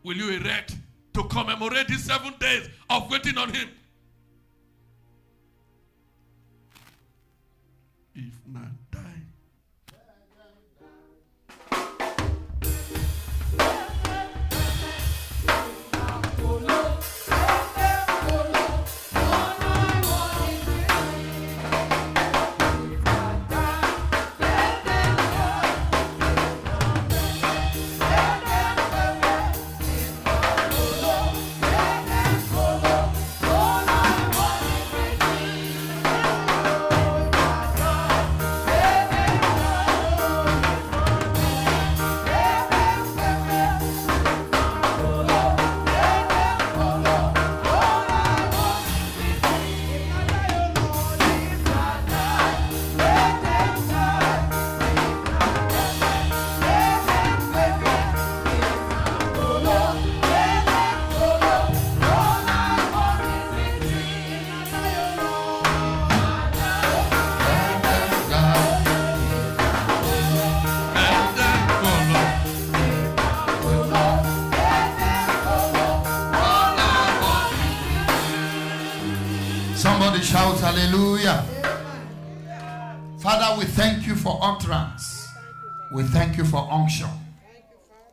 Will you erect to commemorate these 7 days of waiting on him? If not die. Shout hallelujah. Father, we thank you for utterance. We thank you for unction.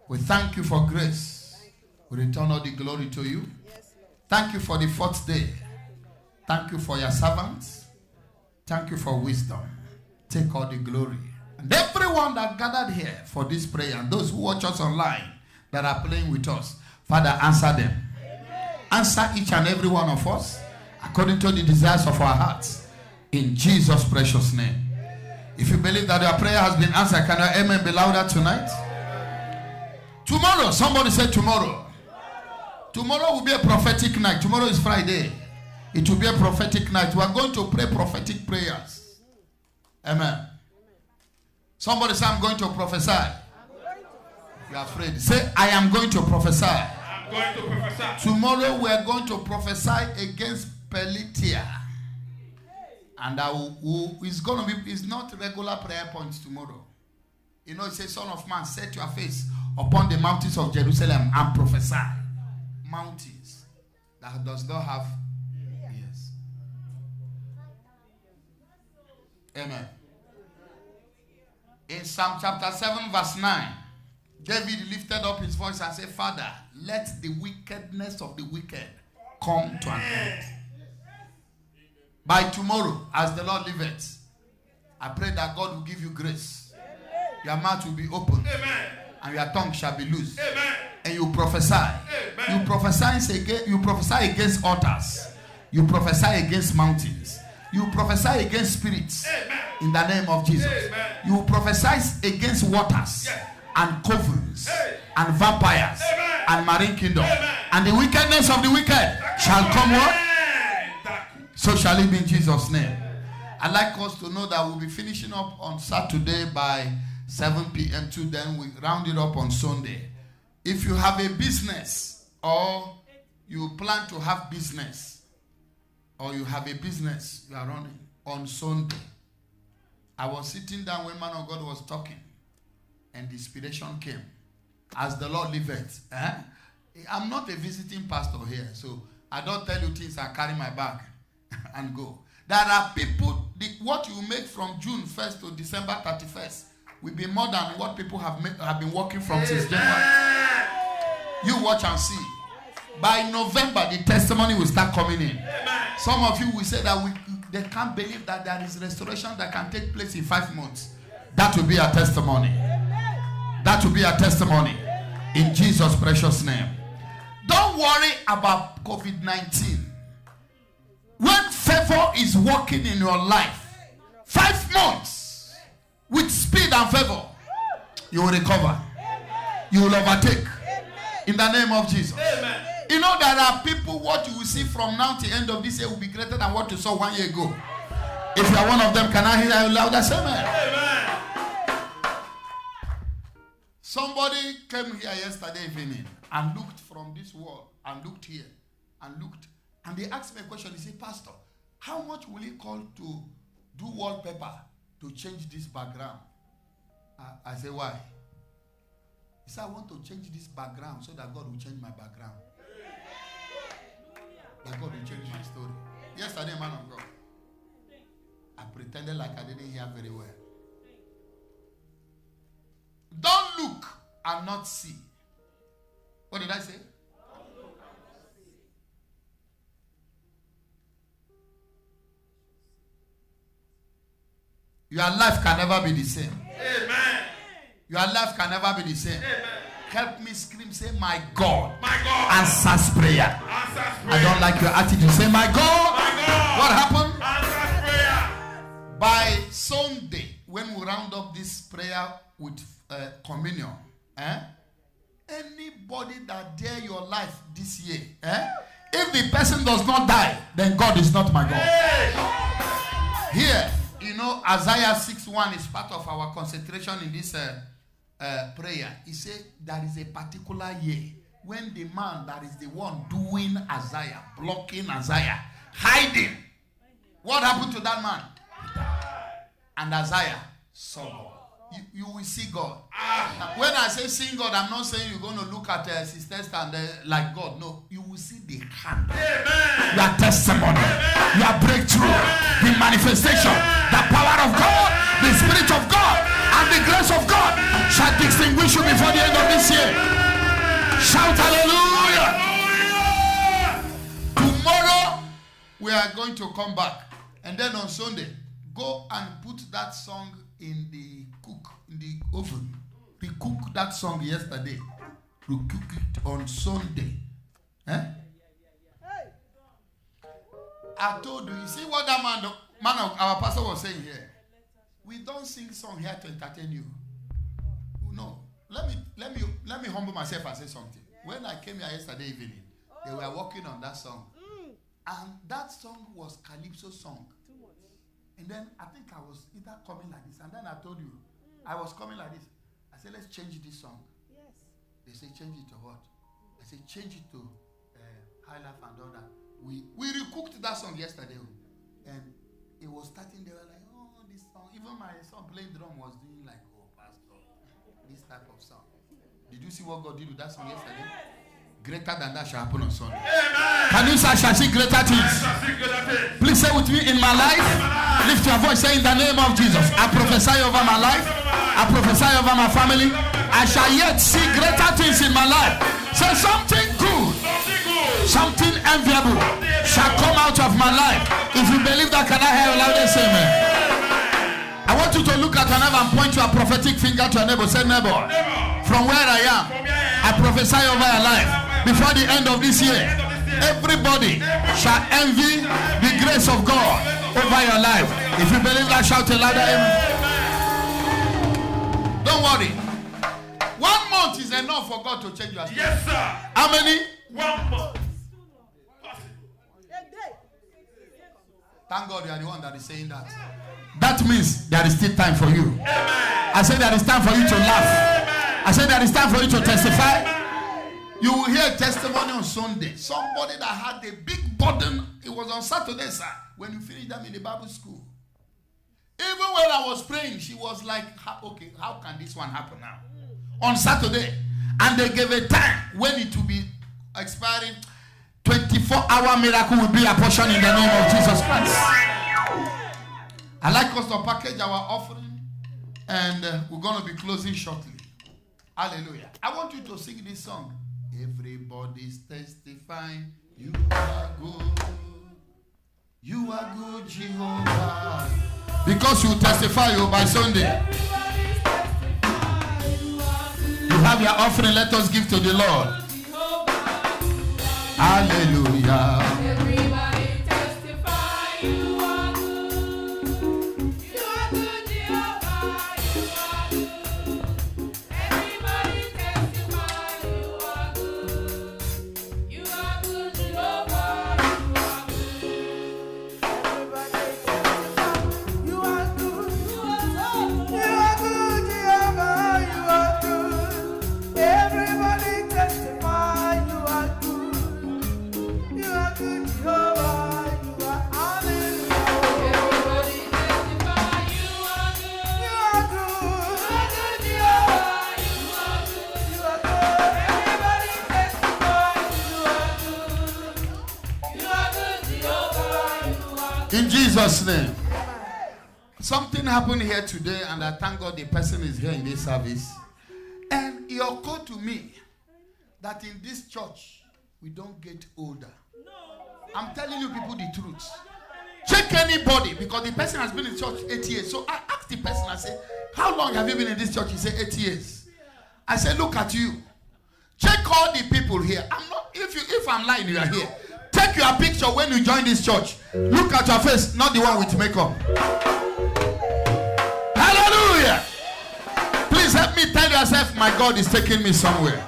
We thank you for grace. We return all the glory to you. Thank you for the 4th day. Thank you for your servants. Thank you for wisdom. Take all the glory. And everyone that gathered here for this prayer, and those who watch us online that are playing with us, Father, answer them. Answer each and every one of us according to the desires of our hearts, in Jesus' precious name. If you believe that your prayer has been answered, can your amen be louder tonight? Tomorrow, somebody said tomorrow. Tomorrow will be a prophetic night. Tomorrow is Friday. It will be a prophetic night. We are going to pray prophetic prayers. Amen. Somebody say, I'm going to prophesy. You are afraid. Say, I am going to prophesy. I'm going to prophesy. Tomorrow we are going to prophesy against Pelitia. And it's going to be, it's not regular prayer points tomorrow. You know, it says, Son of man, set your face upon the mountains of Jerusalem and prophesy. Mountains that does not have ears. Amen. In Psalm chapter 7 verse 9, David lifted up his voice and said, Father, let the wickedness of the wicked come to an end. By tomorrow, as the Lord liveth, I pray that God will give you grace. Your mouth will be open. Amen. And your tongue shall be loose. Amen. And you prophesy. Amen. You prophesy against altars. You prophesy against mountains. You prophesy against spirits. Amen. In the name of Jesus. Amen. You prophesy against waters. Yes. And covens. Hey. And vampires. Amen. And marine kingdom. Amen. And the wickedness of the wicked shall come what? So shall it be in Jesus' name. I'd like us to know that we'll be finishing up on Saturday by 7 p.m. too. Then we round it up on Sunday. If you have a business or you plan to have business or you have a business you are running on Sunday. I was sitting down when man of God was talking and the inspiration came. As the Lord liveth. I'm not a visiting pastor here, so I don't tell you things and carry my bag and go. There are people, what you make from June 1st to December 31st will be more than what people have been working from since January. You watch and see. By November, the testimony will start coming in. Some of you will say that They can't believe that there is restoration that can take place in 5 months. That will be a testimony. That will be a testimony. In Jesus' precious name. Don't worry about COVID-19. When favor is working in your life, 5 months with speed and favor, you will recover. You will overtake. In the name of Jesus. Amen. You know, there are people, what you will see from now to the end of this year will be greater than what you saw 1 year ago. If you are one of them, can I hear you louder? Say amen. Amen. Somebody came here yesterday evening and looked from this wall and looked here and looked. And they asked me a question. He said, Pastor, how much will it cost to do wallpaper to change this background? I said, why? He said, I want to change this background so that God will change my background. That God will change my story. Yesterday, man of God, I pretended like I didn't hear very well. Don't look and not see. What did I say? Your life can never be the same. Amen. Your life can never be the same. Amen. Help me scream, say, my God. My God. Answers prayer. Answers prayer. I don't like your attitude. Say, my God. My God. What happened? Answers prayer. By Sunday, when we round up this prayer with communion, anybody that dare your life this year, if the person does not die, then God is not my God. Hey. Here, you know, Isaiah 6:1 is part of our concentration in this prayer. He said there is a particular year when the man that is the one doing Isaiah, blocking Isaiah, hiding. What happened to that man? And Isaiah saw God. You will see God. Now, when I say seeing God, I'm not saying you're going to look at sisters and like God. No, you will see the hand. Amen. Your testimony, your breakthrough, the manifestation, the power of God, the Spirit of God, and the grace of God shall distinguish you before the end of this year. Shout hallelujah. Tomorrow we are going to come back, and then on Sunday, go and put that song in the oven. We cooked that song yesterday. We cook it on Sunday. I told you, you see what that man of our pastor was saying here. We don't sing song here to entertain you. No. Let me humble myself and say something. When I came here yesterday evening, they were working on that song. And that song was Calypso song. And then I think I was either coming like this. And then I told you, I was coming like this. I said, let's change this song. Yes. They say, change it to what? I said, change it to High Life and all that. We recooked that song yesterday. And it was starting, they were like, oh, this song. Even my son playing drum was doing like, oh, pastor, this type of song. Did you see what God did with that song yesterday? Greater than that shall happen on Sunday. Amen. Can you say, I shall see greater things? Please say with me, in my life, lift your voice, say, in the name of Jesus, I prophesy over my life, I prophesy over my family, I shall yet see greater things in my life. Say something good, something enviable shall come out of my life. If you believe that, can I hear you loudly say amen? I want you to look at your neighbor and point your prophetic finger to your neighbor. Say, neighbor, from where I am, I prophesy over your life. Before the end of this year, everybody shall envy the grace of God over your life. If you believe that, shout a louder amen. Don't worry. 1 month is enough for God to change your story. Yes, sir. How many? 1 month. Thank God you are the one that is saying that. That means there is still time for you. Amen. I said there is time for you to laugh. Amen. I said there is time for you to testify. You will hear testimony on Sunday. Somebody that had a big burden. It was on Saturday, sir, when you finished them in the Bible school. Even when I was praying, she was like, okay, how can this one happen now? On Saturday. And they gave a time when it will be expiring. 24-hour miracle will be a portion in the name of Jesus Christ. I'd like us to package our offering. And we're going to be closing shortly. Hallelujah. I want you to sing this song. Everybody's testifying you are good. You are good, Jehovah. Because you testify by Sunday. You have your offering. Let us give to the Lord. Hallelujah. Everybody testify you are good. You are good, Jehovah. You are good. Everybody testify you are good. You are good, Jehovah. Everybody testify you are good. You are good, Jehovah. You are good. Everybody testify you are good. You are good, Jehovah. You are hallelujah. Everybody testify you are good. You are good. You are good, Jehovah. You are good. Everybody testify you are good. You are good, Jehovah. You are good. In Jesus' name. Something happened here today, and I thank God the person is here in this service. And it occurred to me that in this church, we don't get older. I'm telling you people the truth. Check anybody, because the person has been in church 8 years. So I asked the person, I said, how long have you been in this church? He said 8 years. I said, look at you. Check all the people here. I'm not, if I'm lying, you are here. Take your picture when you join this church. Look at your face, not the one with makeup. Hallelujah. Please help me tell yourself, my God is taking me somewhere.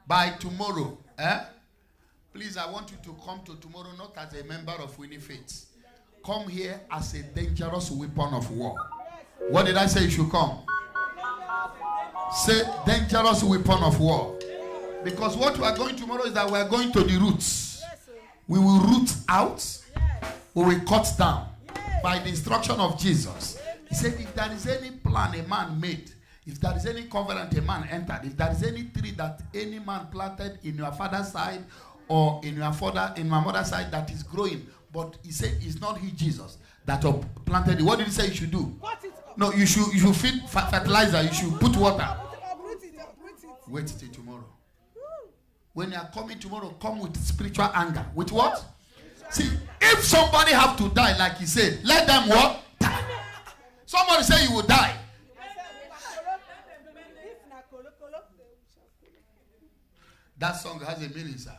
By tomorrow, please, I want you to come to tomorrow not as a member of Winnie Faith. Come here as a dangerous weapon of war. What did I say you should come? Say dangerous weapon of war. Because what we are going tomorrow is that we are going to the roots. We will root out. We will cut down. By the instruction of Jesus. He said, if there is any plan a man made, if there is any covenant a man entered, if there is any tree that any man planted in your father's side or in your mother's side that is growing, but he said it's not he, Jesus, that planted it. What did he say you should do? No, you should feed fertilizer. You should put water. Wait till tomorrow. When you are coming tomorrow, come with spiritual anger. With what? See, if somebody have to die, like he said, let them what? Die. Somebody say you will die. That song has a meaning, sir.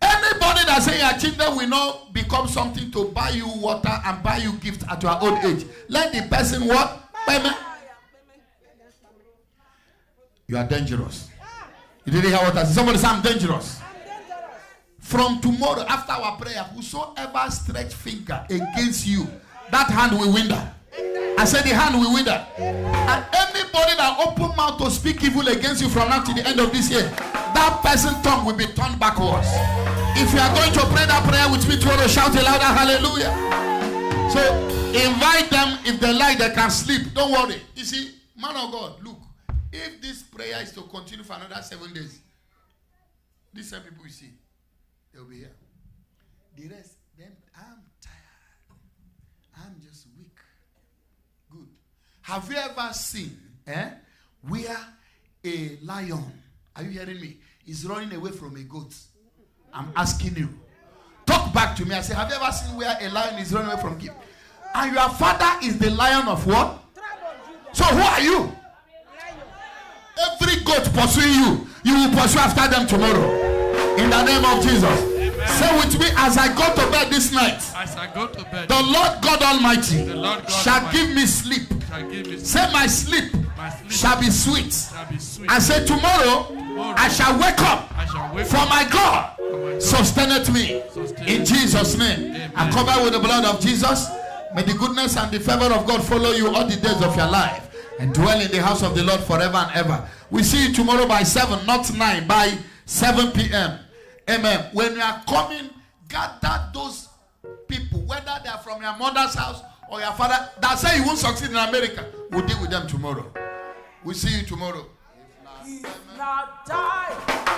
Anybody that say your children will not become something to buy you water and buy you gifts at your old age, let the person what? You are dangerous. You didn't hear what I said? Somebody say I'm dangerous. From tomorrow, after our prayer, whosoever stretch finger against you, that hand will wither. I said the hand will wither. And anybody that open mouth to speak evil against you from now to the end of this year, that person's tongue will be turned backwards. If you are going to pray that prayer with me tomorrow, shout a louder hallelujah. So invite them. If they like, they can sleep. Don't worry. You see, man of God, look. If this prayer is to continue for another 7 days, these same people you see, they will be here. The rest, them, I'm tired. I'm just weak. Good. Have you ever seen where a lion, are you hearing me, is running away from a goat? I'm asking you. Talk back to me. I say, have you ever seen where a lion is running away from him? And your father is the lion of what? So who are you? Every goat pursuing you, you will pursue after them tomorrow. In the name of Jesus. Amen. Say with me, as I go to bed this night, as I go to bed, the Lord God Almighty shall Almighty give me sleep. Say my sleep shall be sweet. And say tomorrow I shall wake up for my God sustaineth me. In Jesus' name. Amen. I cover with the blood of Jesus. May the goodness and the favor of God follow you all the days of your life. And dwell in the house of the Lord forever and ever. We see you tomorrow by 7, not 9, by 7 p.m. Amen. When you are coming, gather those people, whether they are from your mother's house or your father, that say you won't succeed in America. We'll deal with them tomorrow. We'll see you tomorrow. Not die.